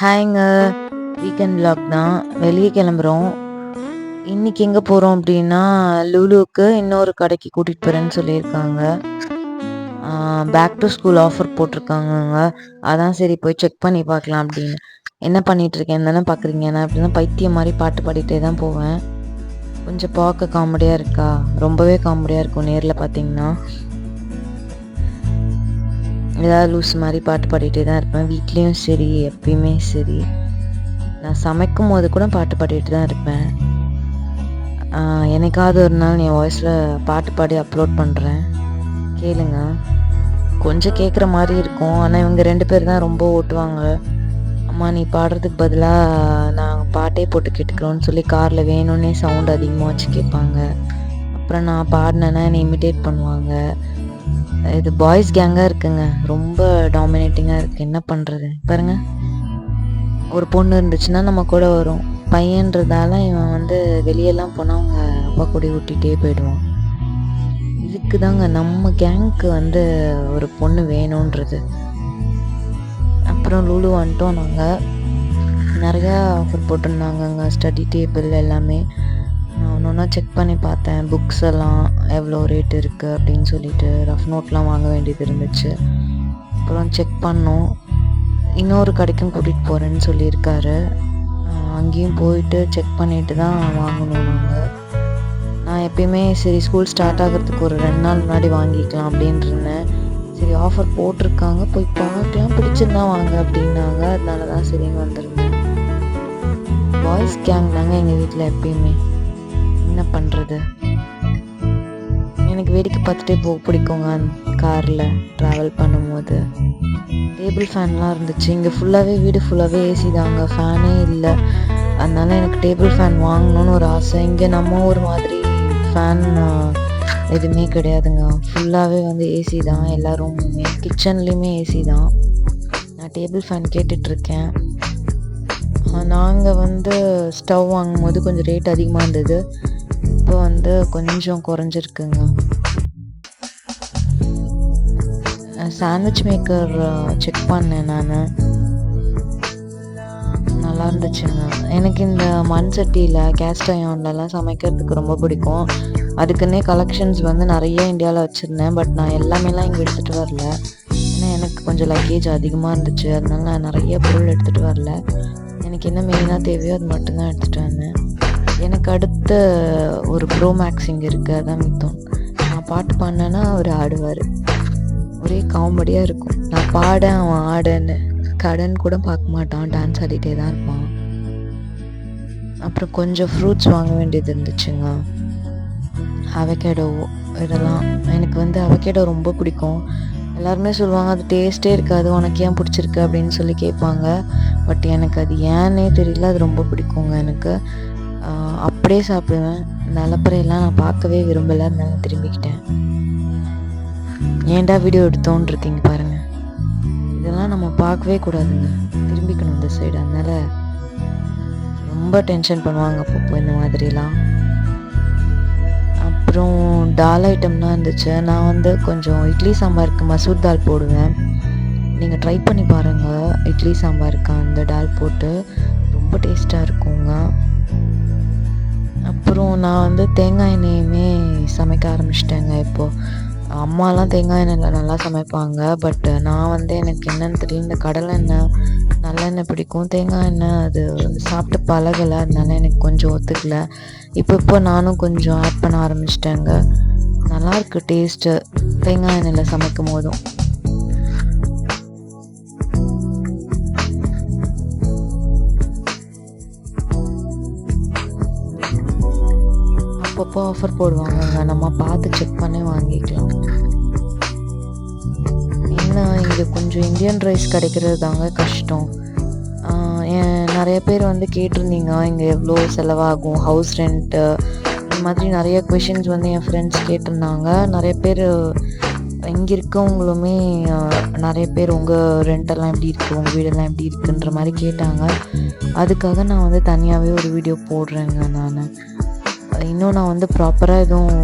ஹாய்ங்க. Weekend vlog தான். வெளிய கிளம்புறோம். இன்னைக்கு எங்க போறோம் அப்டின்னா, லுலுக்கு இன்னொரு கடைக்கு கூட்டிட்டு போறேன்னு சொல்லியிருக்காங்க. பேக் டு ஸ்கூல் ஆஃபர் போட்டிருக்காங்கங்க. அதான் சரி போய் செக் பண்ணி பார்க்கலாம் அப்டின்னு. என்ன பண்ணிட்டு இருக்கேன்னு தானே பார்க்குறீங்க. நான் இப்படிதான் பைத்தியம் மாரி பாட்டு பாடிட்டே தான் போவேன். கொஞ்சம் பார்க்க காமெடியா இருக்கா? ரொம்பவே காமெடியா இருக்கும் நேர்ல பார்த்தீங்கன்னா. ஏதாவது லூஸ் மாரி பாட்டு பாடிட்டே தான் இருப்பேன். வீட்லயும் சரி, எப்பயுமே சரி. நான் சமைக்கும் போது கூட பாட்டு பாடிட்டு தான் இருப்பேன். என்னைக்காவது ஒரு நாள் என் வாய்ஸில் பாட்டு பாடி அப்லோட் பண்ணுறேன், கேளுங்க. கொஞ்சம் கேட்குற மாதிரி இருக்கும். ஆனால் இவங்க 2 பேர் தான் ரொம்ப ஓட்டுவாங்க. அம்மா நீ பாடுறதுக்கு பதிலாக நான் பாட்டே போட்டு கேட்டுக்கிறோன்னு சொல்லி காரில் வேணும்னே சவுண்ட் அதிகமாக வச்சு கேட்பாங்க. அப்புறம் நான் பாடினேன்னா என்னை இமிட்டேட் பண்ணுவாங்க. இது பாய்ஸ் கேங்காக இருக்குங்க. ரொம்ப டாமினேட்டிங்காக இருக்குது. என்ன பண்ணுறது பாருங்க. ஒரு பொண்ணு இருந்துச்சுன்னா நம்ம கூட வரும். பையன்றதால இவன் வந்து வெளியெல்லாம் போனால் அவங்க அப்பா கூட ஊட்டிகிட்டே போயிடுவான். இதுக்கு தாங்க நம்ம கேங்க்கு வந்து ஒரு பொண்ணு வேணுன்றது. அப்புறம் லுலு வந்துட்டோம். நாங்கள் நிறையா ஆஃபர் போட்டிருந்தாங்கங்க. ஸ்டடி டேபிள் எல்லாமே நான் ஒன்று ஒன்றா செக் பண்ணி பார்த்தேன். புக்ஸ் எல்லாம் எவ்வளோ ரேட் இருக்குது அப்படின்னு சொல்லிட்டு ரஃப் நோட்லாம் வாங்க வேண்டியது இருந்துச்சு. அப்புறம் செக் பண்ணோம். இன்னொரு கடைக்கும் கூட்டிகிட்டு போகிறேன்னு சொல்லியிருக்காரு. அங்கேயும் போயிட்டு செக் பண்ணிட்டு தான் வாங்கணும். நான் எப்பயுமே சரி ஸ்கூல் ஸ்டார்ட் ஆகிறதுக்கு ஒரு 2 நாள் முன்னாடி வாங்கிக்கலாம் அப்படின்னு இருந்தேன். சரி ஆஃபர் போட்டிருக்காங்க, போய் பார்க்கலாம், பிடிச்சிருந்தா வாங்க அப்படின்னாங்க. அதனால தான் சரின்னு வந்திருந்தேன். பாய்ஸ் கேங் தாங்க எங்கள் வீட்டில் எப்பயுமே. என்ன பண்ணுறது, எனக்கு வேடிக்கை பார்த்துட்டே போக பிடிக்குங்க. காரில் ட்ராவல் பண்ணும்போது டேபிள் ஃபேன்லாம் இருந்துச்சு. இங்கே ஃபுல்லாகவே வீடு ஃபுல்லாகவே ஏசி தாங்க, ஃபேனே இல்லை. அதனால எனக்கு டேபிள் ஃபேன் வாங்கணும்னு ஒரு ஆசை. இங்கே நம்ம ஒரு மாதிரி ஃபேன் எதுவுமே கிடையாதுங்க. ஃபுல்லாகவே வந்து ஏசி தான். எல்லா ரூமுமே, கிச்சன்லேயுமே ஏசி தான். நான் டேபிள் ஃபேன் கேட்டுட்ருக்கேன். நாங்கள் வந்து ஸ்டவ் வாங்கும்போது கொஞ்சம் ரேட் அதிகமாக இருந்தது. இப்போ வந்து கொஞ்சம் குறைஞ்சிருக்குங்க. சாண்ட்விச் மேக்கர் செக் பண்ணேன் நான். நல்லா இருந்துச்சுங்க. எனக்கு இந்த மண் சட்டியில் கேஸ்ட் அயர்ன்லலாம் சமைக்கிறதுக்கு ரொம்ப பிடிக்கும். அதுக்குன்னே கலெக்ஷன்ஸ் வந்து நிறைய இந்தியாவில் வச்சுருந்தேன். பட் நான் எல்லாமேலாம் இங்கே எடுத்துகிட்டு வரல. ஏன்னா எனக்கு கொஞ்சம் லக்கேஜ் அதிகமாக இருந்துச்சு. அதனால நான் நிறைய பொருள் எடுத்துகிட்டு வரல. எனக்கு என்ன மெயினாக தேவையோ அது மட்டும்தான் எடுத்துகிட்டு வந்தேன். எனக்கு அடுத்த ஒரு ப்ரோ மேக்ஸ் இங்கே இருக்குது, அதான் மித்தம். நான் பாட்டு பாடினேன்னா அவர் ஆடுவார். ஒரே காமெடியாக இருக்கும். நான் பாட அவன் ஆடன்னு கடன் கூட பார்க்க மாட்டான், டான்ஸ் ஆடிட்டே தான் இருப்பான். அப்புறம் கொஞ்சம் ஃப்ரூட்ஸ் வாங்க வேண்டியது இருந்துச்சுங்க. அவகேடோ இதெல்லாம் எனக்கு வந்து அவகேடோ ரொம்ப பிடிக்கும். எல்லாருமே சொல்லுவாங்க அது டேஸ்ட்டே இருக்காது, உனக்கு ஏன் பிடிச்சிருக்கு அப்படின்னு சொல்லி கேட்பாங்க. பட் எனக்கு அது ஏன்னே தெரியல, அது ரொம்ப பிடிக்குங்க எனக்கு. அப்படியே சாப்பிடுவேன். இந்த அலப்பறையெல்லாம் நான் பார்க்கவே விரும்பலை, அதனால திரும்பிக்கிட்டேன். ஏன்டா வீடியோ எடுத்தோன்னு இருக்கீங்க பாருங்க. இதெல்லாம் நம்ம பார்க்கவே கூடாதுங்க, திரும்பிக்கணும் இந்த சைடு. அதனால ரொம்ப டென்ஷன் பண்ணுவாங்க அப்பப்போ இந்த மாதிரிலாம். அப்புறம் டால் ஐட்டம்லாம் இருந்துச்சு. நான் வந்து கொஞ்சம் இட்லி சாம்பாருக்கு மசூர் தால் போடுவேன். நீங்கள் ட்ரை பண்ணி பாருங்கள். இட்லி சாம்பாருக்கு அந்த டால் போட்டு ரொம்ப டேஸ்ட்டாக இருக்குங்க. அப்புறம் நான் வந்து தேங்காய் எண்ணெயுமே சமைக்க ஆரம்பிச்சிட்டேங்க. இப்போது அம்மாலாம் தேங்காய் எண்ணெயில் நல்லா சமைப்பாங்க. பட் நான் வந்து எனக்கு என்னென்னு தெரியல, இந்த கடலை எண்ணெய் நல்லெண்ணெய் பிடிக்கும். தேங்காய் எண்ணெய் அது சாப்பிட்டு பழகலை, அதனால எனக்கு கொஞ்சம் ஒத்துக்கலை. இப்போ நானும் கொஞ்சம் ஆட் பண்ண ஆரம்பிச்சிட்டேங்க. நல்லாயிருக்கு டேஸ்ட்டு தேங்காய் எண்ணெயில் சமைக்கும் போதும். அப்பப்போ ஆஃபர் போடுவாங்கங்க, நம்ம பார்த்து செக் பண்ணி வாங்கிக்கலாம். என்ன இங்கே கொஞ்சம் இந்தியன் ரைஸ் கிடைக்கிறது தாங்க கஷ்டம். நிறைய பேர் வந்து கேட்டிருந்தீங்க இங்கே எவ்வளோ செலவாகும், ஹவுஸ் ரெண்ட்டு, இந்த மாதிரி நிறைய கொஷின்ஸ் வந்து என் ஃப்ரெண்ட்ஸ் கேட்டிருந்தாங்க. நிறைய பேர் இங்கே இருக்கவங்களுமே நிறைய பேர் உங்கள் ரெண்டெல்லாம் எப்படி இருக்குது, உங்கள் வீடெல்லாம் எப்படி இருக்குன்ற மாதிரி கேட்டாங்க. அதுக்காக நான் வந்து தனியாகவே ஒரு வீடியோ போடுறேங்க. இன்னும் நான் வந்து ப்ராப்பராக எதுவும்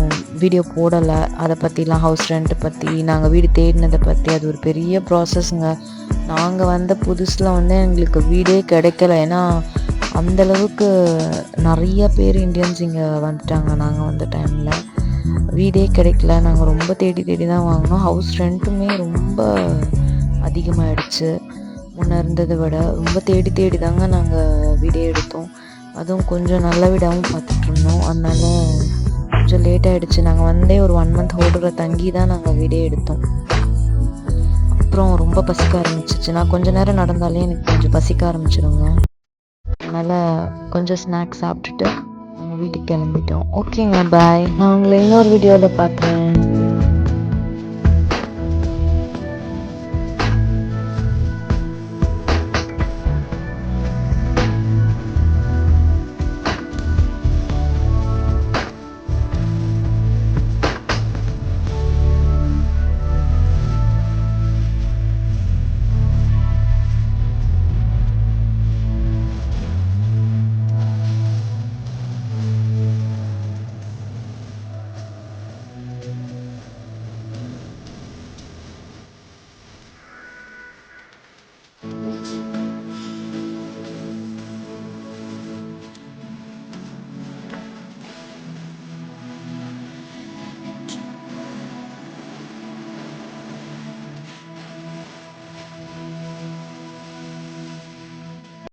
வீடியோ போடலை அதை பற்றிலாம். ஹவுஸ் ரெண்ட்டை பற்றி, நாங்கள் வீடு தேடினதை பற்றி, அது ஒரு பெரிய ப்ராசஸ்ங்க. நாங்கள் வந்த புதுசில் வந்து எங்களுக்கு வீடே கிடைக்கல. ஏன்னா அந்தளவுக்கு நிறைய பேர் இந்தியன்ஸ் இங்கே வந்துட்டாங்க. நாங்கள் வந்த டைமில் வீடே கிடைக்கல. நாங்கள் ரொம்ப தேடி தேடி தான் வாங்கினோம். ஹவுஸ் ரெண்ட்டுமே ரொம்ப அதிகமாகிடுச்சு முன்னே இருந்ததை விட. ரொம்ப தேடி தேடி தாங்க நாங்கள் வீடே எடுத்தோம். அதுவும் கொஞ்சம் நல்ல வீடாகவும் பார்த்துட்ருந்தோம். அதனால் கொஞ்சம் லேட் ஆகிடுச்சு. நாங்கள் வந்தே ஒரு 1 மந்த் ஹோட்டலில் தங்கி தான் நாங்கள் வீடே எடுத்தோம். அப்புறம் ரொம்ப பசிக்க ஆரம்பிச்சிச்சு. நான் கொஞ்சம் நேரம் நடந்தாலே எனக்கு கொஞ்சம் பசிக்க ஆரம்பிச்சிடுங்க. அதனால் கொஞ்சம் ஸ்நாக்ஸ் சாப்பிட்டுட்டு நாங்கள் வீட்டுக்கு கிளம்பிட்டோம். ஓகேங்க, பாய். நான் உங்களை இன்னொரு வீடியோவில் பார்க்குறேன்.